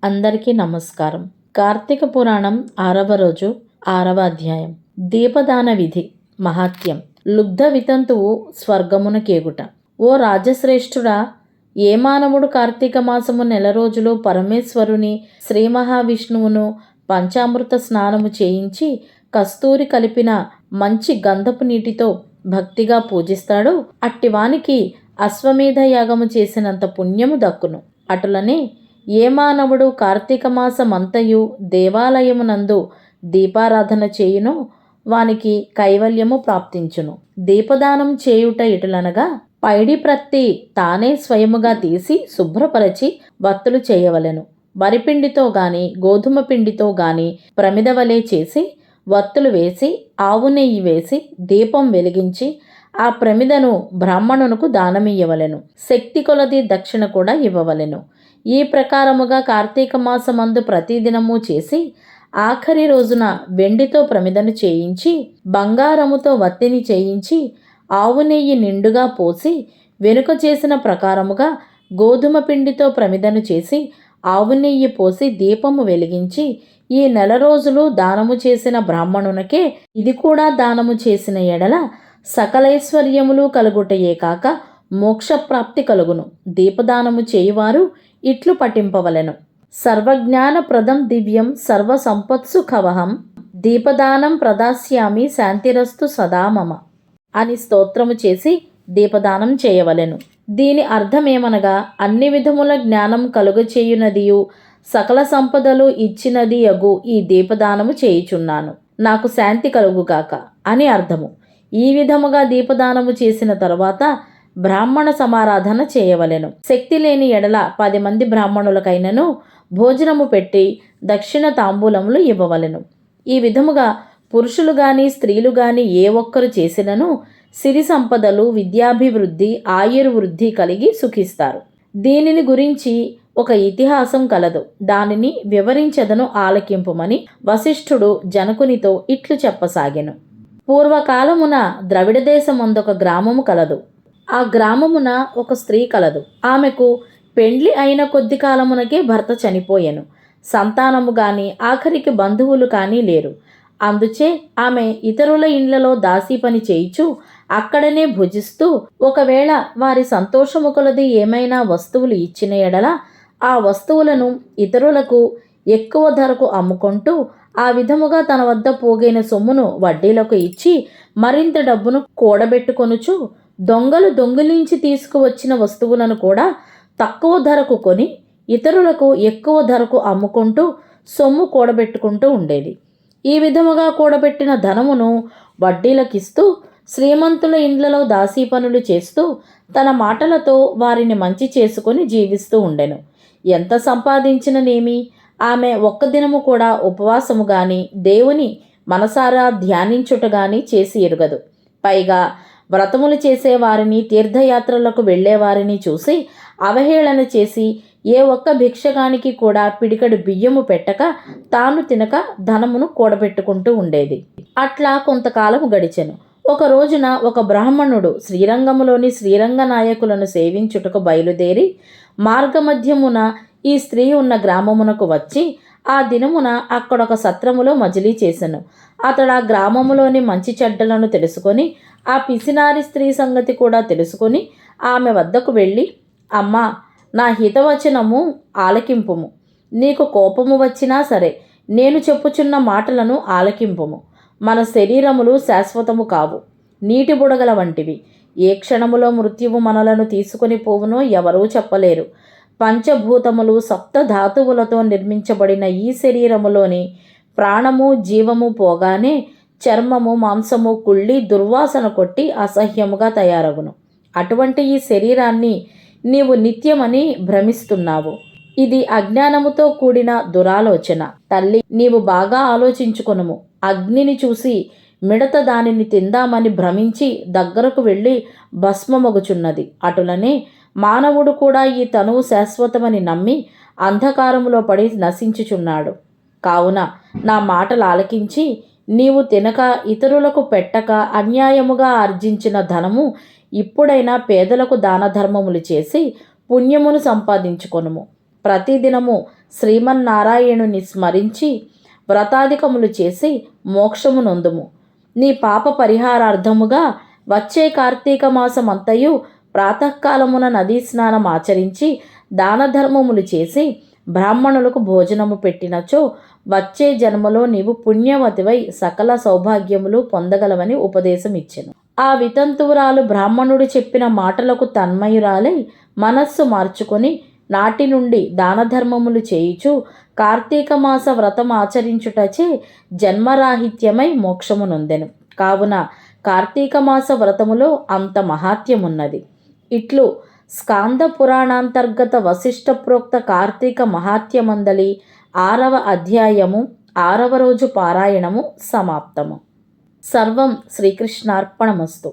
అందరికీ నమస్కారం. కార్తీక పురాణం 6వ రోజు 6వ అధ్యాయం. దీపదాన విధి మహాత్యం. లుబ్ధ వితంతువు స్వర్గమున కేగుట. ఓ రాజశ్రేష్ఠుడా, ఏ మానవుడు కార్తీక మాసము నెల రోజులు పరమేశ్వరుని శ్రీ మహావిష్ణువును పంచామృత స్నానము చేయించి కస్తూరి కలిపిన మంచి గంధపు నీటితో భక్తిగా పూజిస్తాడో అట్టివానికి అశ్వమేధ యాగము చేసినంత పుణ్యము దక్కును. అటులనే ఏ మానవుడు కార్తీక మాసమంతయు దేవాలయమునందు దీపారాధన చేయునో వానికి కైవల్యము ప్రాప్తించును. దీపదానం చేయుట ఇటులనగా పైడి ప్రత్తి తానే స్వయముగా తీసి శుభ్రపరచి వత్తులు చేయవలెను. వరిపిండితో గాని గోధుమ పిండితో గాని ప్రమిదవలే చేసి వత్తులు వేసి ఆవు నెయ్యి వేసి దీపం వెలిగించి ఆ ప్రమిదను బ్రాహ్మణునకు దానమియ్యవలెను. శక్తి కొలది దక్షిణ కూడా ఇవ్వవలెను. ఈ ప్రకారముగా కార్తీక మాసమందు ప్రతిదినము చేసి ఆఖరి రోజున వెండితో ప్రమిదను చేయించి బంగారముతో వత్తిని చేయించి ఆవు నెయ్యి నిండుగా పోసి వెనుక చేసిన ప్రకారముగా గోధుమ పిండితో ప్రమిదను చేసి ఆవు నెయ్యి పోసి దీపము వెలిగించి ఈ నెల రోజులు దానము చేసిన బ్రాహ్మణునకే ఇది కూడా దానము చేసిన ఎడల సకలైశ్వర్యములు కలుగుటయే కాక మోక్షప్రాప్తి కలుగును. దీపదానము చేయువారు ఇట్లు పఠింపవలెను. సర్వజ్ఞానప్రదం దివ్యం సర్వసంపత్సు కవహం దీపదానం ప్రదాస్యామి శాంతిరస్తు సదా మమ అని స్తోత్రము చేసి దీపదానం చేయవలెను. దీని అర్థమేమనగా అన్ని విధముల జ్ఞానం కలుగచేయునదియు సకల సంపదలు ఇచ్చినది యగు ఈ దీపదానము చేయుచున్నాను, నాకు శాంతి కలుగుగాక అని అర్థము. ఈ విధముగా దీపదానము చేసిన తరువాత బ్రాహ్మణ సమారాధన చేయవలెను. శక్తి లేని ఎడల 10 మంది బ్రాహ్మణులకైనను భోజనము పెట్టి దక్షిణ తాంబూలములు ఇవ్వవలెను. ఈ విధముగా పురుషులు గాని స్త్రీలు గాని ఏ ఒక్కరు చేసినను సిరి సంపదలు విద్యాభివృద్ధి ఆయుర్వృద్ధి కలిగి సుఖిస్తారు. దీనిని గురించి ఒక ఇతిహాసం కలదు, దానిని వివరించదను ఆలకింపుమని వశిష్ఠుడు జనకునితో ఇట్లు చెప్పసాగెను. పూర్వకాలమున ద్రవిడ దేశమందొక గ్రామము కలదు. ఆ గ్రామమున ఒక స్త్రీ కలదు. ఆమెకు పెండ్లి అయిన కొద్ది కాలమునకే భర్త చనిపోయెను. సంతానము గాని ఆఖరికి బంధువులు కానీ లేరు. అందుచే ఆమె ఇతరుల ఇండ్లలో దాసీ పని చేయిచు అక్కడనే భుజిస్తూ ఒకవేళ వారి సంతోషము కొలది ఏమైనా వస్తువులు ఇచ్చిన ఎడల ఆ వస్తువులను ఇతరులకు ఎక్కువ ధరకు అమ్ముకుంటూ ఆ విధముగా తన వద్ద పోగైన సొమ్మును వడ్డీలకు ఇచ్చి మరింత డబ్బును కూడబెట్టుకొనుచు దొంగలు దొంగిలించి తీసుకువచ్చిన వస్తువులను కూడా తక్కువ ధరకు కొని ఇతరులకు ఎక్కువ ధరకు అమ్ముకుంటూ సొమ్ము కూడబెట్టుకుంటూ ఉండేది. ఈ విధముగా కూడబెట్టిన ధనమును వడ్డీలకిస్తూ శ్రీమంతుల ఇండ్లలో దాసీ పనులు చేస్తూ తన మాటలతో వారిని మంచి చేసుకొని జీవిస్తూ ఉండెను. ఎంత సంపాదించిననేమి ఆమె ఒక్క దినము కూడా ఉపవాసము గాని దేవుని మనసారా ధ్యానించుట గాని చేసి ఎరుగదు. పైగా వ్రతములు చేసేవారిని తీర్థయాత్రలకు వెళ్ళేవారిని చూసి అవహేళన చేసి ఏ ఒక్క భిక్షగానికి కూడా పిడికడు బియ్యము పెట్టక తాను తినక ధనమును కూడబెట్టుకుంటూ ఉండేది. అట్లా కొంతకాలము గడిచెను. ఒక రోజున ఒక బ్రాహ్మణుడు శ్రీరంగములోని శ్రీరంగ నాయకులను సేవించుటకు బయలుదేరి మార్గమధ్యమున ఈ స్త్రీ ఉన్న గ్రామమునకు వచ్చి ఆ దినమున అక్కడొక సత్రములో మజిలీ చేసెను. అతడు ఆ గ్రామములోని మంచి చెడ్డలను తెలుసుకొని ఆ పిసినారి స్త్రీ సంగతి కూడా తెలుసుకొని ఆమె వద్దకు వెళ్ళి, అమ్మా, నా హితవచనము ఆలకింపుము. నీకు కోపము వచ్చినా సరే నేను చెప్పుచున్న మాటలను ఆలకింపుము. మన శరీరములు శాశ్వతము కావు, నీటి బుడగల వంటివి. ఏ క్షణములో మృత్యువు మనలను తీసుకొని పోవునో ఎవరూ చెప్పలేరు. పంచభూతములు సప్త ధాతువులతో నిర్మించబడిన ఈ శరీరములోని ప్రాణము జీవము పోగానే చర్మము మాంసము కుళ్ళి దుర్వాసన కొట్టి అసహ్యముగా తయారగును. అటువంటి ఈ శరీరాన్ని నీవు నిత్యమని భ్రమిస్తున్నావు. ఇది అజ్ఞానముతో కూడిన దురాలోచన. తల్లి, నీవు బాగా ఆలోచించుకొనుము. అగ్నిని చూసి మిడత దానిని తిందామని భ్రమించి దగ్గరకు వెళ్ళి భస్మమగుచున్నది. అటులనే మానవుడు కూడా ఈ తనువు శాశ్వతమని నమ్మి అంధకారములో పడి నశించుచున్నాడు. కావున నా మాటలు ఆలకించి నీవు తినక ఇతరులకు పెట్టక అన్యాయముగా ఆర్జించిన ధనము ఇప్పుడైనా పేదలకు దాన ధర్మములు చేసి పుణ్యమును సంపాదించుకొనుము. ప్రతిదినము శ్రీమన్నారాయణుని స్మరించి వ్రతాధికములు చేసి మోక్షము నొందుము. నీ పాప పరిహారార్థముగా వచ్చే కార్తీక మాసమంతయు ప్రాతకాలమున నదీ స్నానం ఆచరించి దాన ధర్మములు చేసి బ్రాహ్మణులకు భోజనము పెట్టినచో వచ్చే జన్మలో నీవు పుణ్యవతివై సకల సౌభాగ్యములు పొందగలవని ఉపదేశం ఇచ్చెను. ఆ వితంతువురాలు బ్రాహ్మణుడు చెప్పిన మాటలకు తన్మయురాలై మనస్సు మార్చుకొని నాటి నుండి దాన ధర్మములు చేయుచు కార్తీక మాస వ్రతం ఆచరించుటచే జన్మరాహిత్యమై మోక్షము నొందెను. కావున కార్తీక మాస వ్రతములో అంత మహాత్యమున్నది. ఇట్లు స్కాంద పురాణాంతర్గత వశిష్ఠ ప్రోక్త కార్తీక మహాత్యమందలి 6వ అధ్యాయము 6వ రోజు పారాయణము సమాప్తము. సర్వం శ్రీకృష్ణార్పణమస్తు.